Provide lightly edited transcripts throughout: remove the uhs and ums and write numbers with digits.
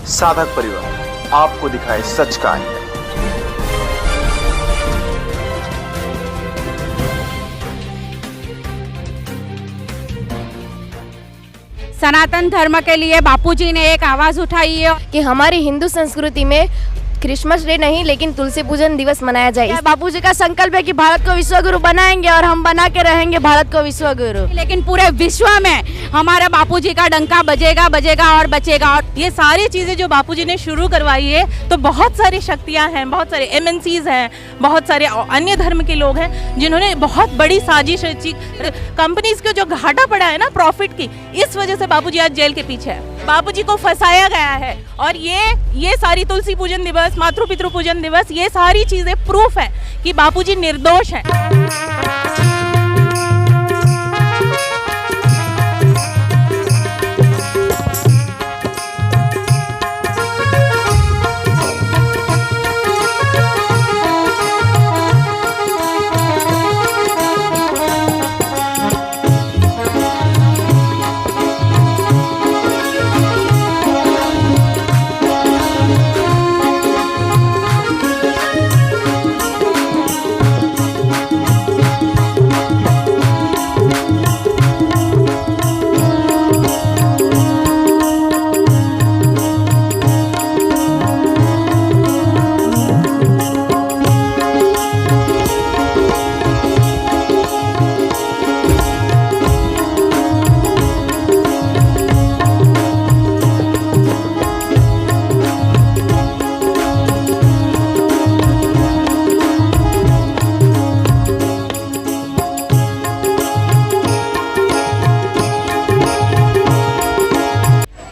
साधक परिवार आपको दिखाए सच का आईना। सनातन धर्म के लिए बापूजी ने एक आवाज उठाई है कि हमारी हिंदू संस्कृति में क्रिसमस डे नहीं लेकिन तुलसी पूजन दिवस मनाया जाए। बापूजी का संकल्प है कि भारत को विश्वगुरु बनाएंगे और हम बना के रहेंगे भारत को विश्वगुरु। लेकिन पूरे विश्व में हमारा बापूजी का डंका बजेगा बजेगा और बचेगा। और ये सारी चीजें जो बापूजी ने शुरू करवाई है, तो बहुत सारी शक्तियां हैं, बहुत सारे MNCs हैं, बहुत सारे अन्य धर्म के लोग हैं जिन्होंने बहुत बड़ी साजिश रची। कंपनीज को जो घाटा पड़ा है ना प्रॉफिट की, इस वजह से बापूजी आज जेल के पीछे है। बापूजी को फंसाया गया है। और ये सारी तुलसी पूजन दिवस, मातृ पितृ पूजन दिवस, ये सारी चीजें प्रूफ है कि बापूजी निर्दोष है।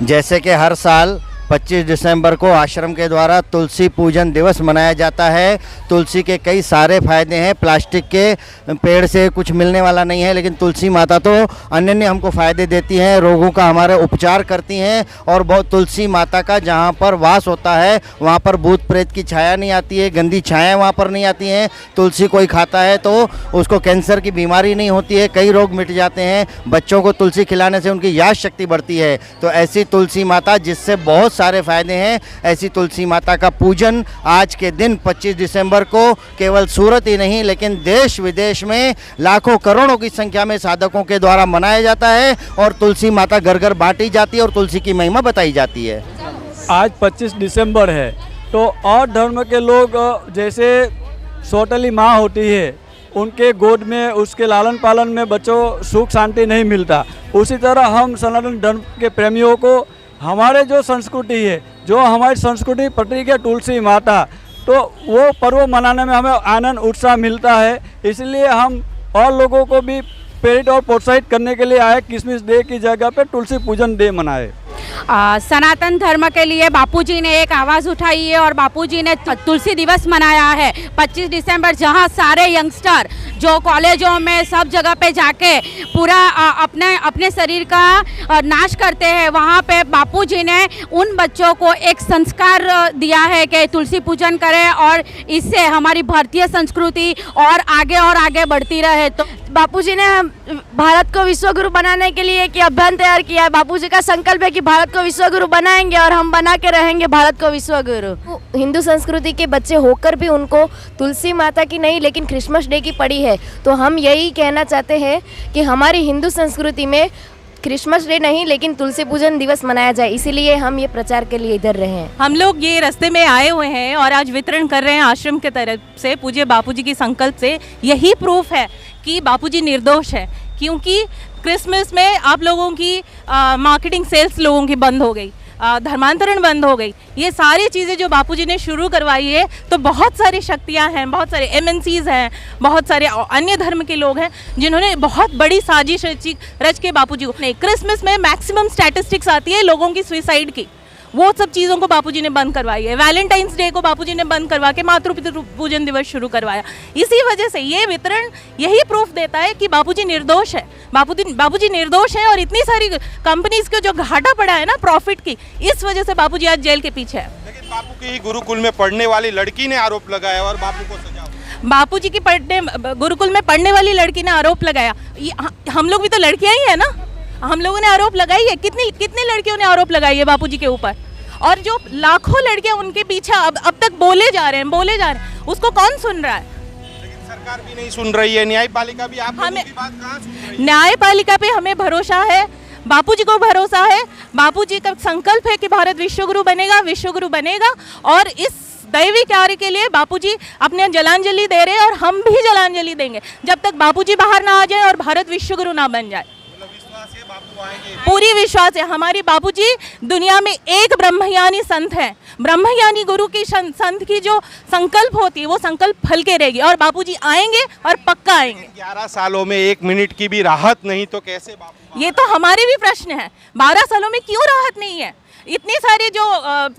जैसे कि हर साल 25 दिसंबर को आश्रम के द्वारा तुलसी पूजन दिवस मनाया जाता है। तुलसी के कई सारे फायदे हैं। प्लास्टिक के पेड़ से कुछ मिलने वाला नहीं है, लेकिन तुलसी माता तो अन्य हमको फ़ायदे देती हैं, रोगों का हमारे उपचार करती हैं। और बहुत तुलसी माता का जहाँ पर वास होता है वहाँ पर भूत प्रेत की छाया नहीं आती है, गंदी छाया वहाँ पर नहीं आती हैं। तुलसी कोई खाता है तो उसको कैंसर की बीमारी नहीं होती है, कई रोग मिट जाते हैं। बच्चों को तुलसी खिलाने से उनकी याद शक्ति बढ़ती है। तो ऐसी तुलसी माता जिससे बहुत सारे फायदे हैं, ऐसी तुलसी माता का पूजन आज के दिन 25 दिसंबर को केवल सूरत ही नहीं लेकिन देश विदेश में लाखों करोड़ों की संख्या में साधकों के द्वारा मनाया जाता है। और तुलसी माता घर घर बांटी जाती है और तुलसी की महिमा बताई जाती है। आज 25 दिसंबर है तो और धर्म के लोग जैसे सौतेली माँ होती है, उनके गोद में उसके लालन पालन में बच्चों सुख शांति नहीं मिलता, उसी तरह हम सनातन धर्म के प्रेमियों को हमारे जो संस्कृति है, जो हमारी संस्कृति प्रतीक है तुलसी माता, तो वो पर्व मनाने में हमें आनंद उत्साह मिलता है। इसलिए हम और लोगों को भी प्रेरित और प्रोत्साहित करने के लिए आए, क्रिसमस डे की जगह पे तुलसी पूजन डे मनाए। सनातन धर्म के लिए बापूजी ने एक आवाज़ उठाई है और बापूजी ने तुलसी दिवस मनाया है 25 दिसंबर, जहां सारे यंगस्टर जो कॉलेजों में सब जगह पे जाके पूरा अपने शरीर का नाश करते हैं, वहां पे बापूजी ने उन बच्चों को एक संस्कार दिया है कि तुलसी पूजन करें और इससे हमारी भारतीय संस्कृति और आगे बढ़ती रहे। तो बापूजी ने भारत को विश्वगुरु बनाने के लिए एक अभियान तैयार किया है। बापूजी का संकल्प है कि भारत को विश्वगुरु बनाएंगे और हम बना के रहेंगे भारत को विश्वगुरु। हिंदू संस्कृति के बच्चे होकर भी उनको तुलसी माता की नहीं लेकिन क्रिसमस डे की पड़ी है। तो हम यही कहना चाहते हैं कि हमारी हिंदू संस्कृति में क्रिसमस डे नहीं लेकिन तुलसी पूजन दिवस मनाया जाए, इसीलिए हम ये प्रचार के लिए इधर रहे हैं। हम लोग ये रास्ते में आए हुए हैं और आज वितरण कर रहे हैं आश्रम के तरफ से पूज्य बापूजी की संकल्प से। यही प्रूफ है कि बापूजी निर्दोष है, क्योंकि क्रिसमस में आप लोगों की मार्केटिंग सेल्स लोगों की बंद हो गई, धर्मांतरण बंद हो गई। ये सारी चीज़ें जो बापूजी ने शुरू करवाई है, तो बहुत सारी शक्तियां हैं, बहुत सारे MNCs हैं, बहुत सारे अन्य धर्म के लोग हैं जिन्होंने बहुत बड़ी साजिश रच के बापूजी को। नहीं, क्रिसमस में मैक्सिमम स्टैटिस्टिक्स आती है लोगों की सुसाइड की, वो सब चीज़ों को बापूजी ने बंद करवाई है। वैलेंटाइंस डे को बापूजी ने बंद करवा के मातृ पितृ पूजन दिवस शुरू करवाया। इसी वजह से ये वितरण यही प्रूफ देता है कि बापूजी निर्दोष है। बापूजी निर्दोष है। और इतनी सारी कंपनीज को जो घाटा पड़ा है ना प्रॉफिट की, इस वजह से बापूजी आज जेल के पीछे है। लेकिन बापू की गुरुकुल में पढ़ने वाली लड़की ने आरोप लगाया और बापू को सजा। बापूजी की गुरुकुल में पढ़ने वाली लड़की ने आरोप लगाया। हम लोग भी तो लड़कियां ही है ना, हम लोगों ने आरोप लगाई है। कितनी लड़कियों ने आरोप लगाई है बापूजी के ऊपर। और जो लाखों लड़कियां उनके पीछे अब तक बोले जा रहे हैं, उसको कौन सुन रहा है? लेकिन सरकार भी नहीं सुन रही है, न्यायपालिका भी आप लोगों की बात कहाँ सुन रही है? न्यायपालिका पे हमें भरोसा है, बापूजी को भरोसा है। बापूजी का संकल्प है कि भारत विश्वगुरु बनेगा और इस दैवी कार्य के लिए बापूजी अपने जलांजलि दे रहे हैं और हम भी जलांजलि देंगे जब तक बापूजी बाहर ना आ जाए और भारत विश्वगुरु ना बन जाए। विश्वास है बापू आएंगे? पूरी विश्वास है। हमारी बापूजी दुनिया में एक ब्रह्मज्ञानी संत है। ब्रह्मज्ञानी गुरु की संत की जो संकल्प होती है वो संकल्प फल के रहेगी और बापूजी आएंगे और पक्का आएंगे। 11 सालों में 1 मिनट की भी राहत नहीं तो कैसे बापू? ये तो हमारे भी प्रश्न है, 12 सालों में क्यों राहत नहीं है? इतने सारे जो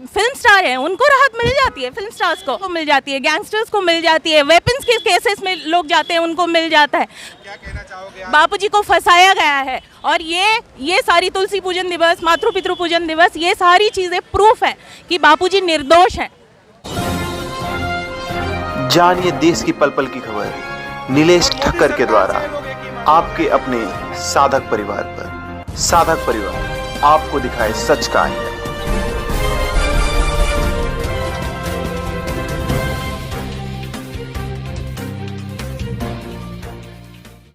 फिल्म स्टार हैं उनको राहत मिल जाती है, फिल्म स्टार्स को मिल जाती है, गैंगस्टर्स को मिल जाती है, वेपन्स के केसेस में लोग जाते हैं उनको मिल जाता है। क्या कहना चाहोगे आप? बापूजी को फंसाया गया है और ये सारी तुलसी पूजन दिवस, मातृ पितृ पूजन दिवस, ये सारी चीजें प्रूफ है कि बापूजी निर्दोष हैं। जानिए देश की पल पल की खबर नीलेश ठक्कर के द्वारा आपके अपने साधक परिवार पर। साधक परिवार आपको दिखाए सच का आईना।